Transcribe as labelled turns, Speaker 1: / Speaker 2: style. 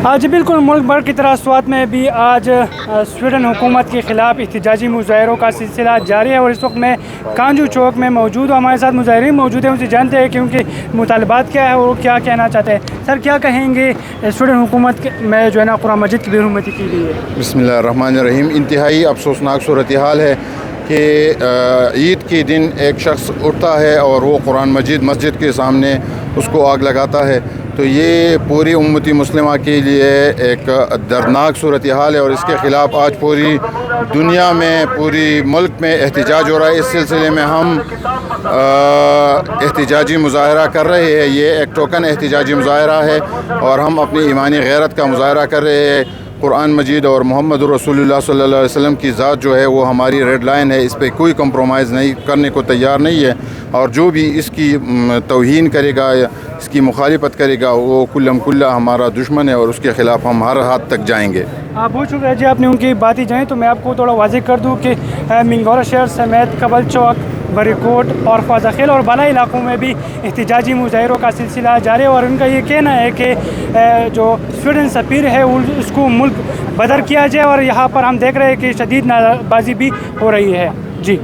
Speaker 1: آج بالکل ملک بھر کی تراثرات میں بھی آج سویڈن حکومت کے خلاف احتجاجی مظاہروں کا سلسلہ جاری ہے، اور اس وقت میں کانجو چوک میں موجود ہوں. ہمارے ساتھ مظاہرین موجود ہیں، ان سے جانتے ہیں کہ ان کے مطالبات کیا ہے اور کیا کہنا چاہتے ہیں. سر، کیا کہیں گے؟ سویڈن حکومت میں جو ہے نا قرآن مجید کی بے حرمتی کی گئی ہے.
Speaker 2: بسم اللہ الرحمن الرحیم. انتہائی افسوسناک صورتحال ہے کہ عید کے دن ایک شخص اٹھتا ہے اور وہ قرآن مجید مسجد کے سامنے اس کو آگ لگاتا ہے. تو یہ پوری امتی مسلمہ کے لیے ایک دردناک صورتحال ہے، اور اس کے خلاف آج پوری دنیا میں، پوری ملک میں احتجاج ہو رہا ہے. اس سلسلے میں ہم احتجاجی مظاہرہ کر رہے ہیں. یہ ایک ٹوکن احتجاجی مظاہرہ ہے، اور ہم اپنی ایمانی غیرت کا مظاہرہ کر رہے ہیں. قرآن مجید اور محمد رسول اللہ صلی اللہ علیہ وسلم کی ذات جو ہے وہ ہماری ریڈ لائن ہے. اس پہ کوئی کمپرومائز نہیں کرنے کو تیار نہیں ہے، اور جو بھی اس کی توہین کرے گا یا اس کی مخالفت کرے گا وہ کلم کلہ ہمارا دشمن ہے، اور اس کے خلاف ہم ہر حد تک جائیں گے.
Speaker 1: بہت شکریہ جی، آپ نے ان کی باتیں جائیں. تو میں آپ کو تھوڑا واضح کر دوں کہ منگورا شہر سمیت کبل چوک، بریکوٹ اور فاضخیل اور بالا علاقوں میں بھی احتجاجی مظاہروں کا سلسلہ جاری ہے، اور ان کا یہ کہنا ہے کہ جو سویڈن سفیر ہے اس کو ملک بدر کیا جائے. اور یہاں پر ہم دیکھ رہے ہیں کہ شدید نعرہ بازی بھی ہو رہی ہے. جی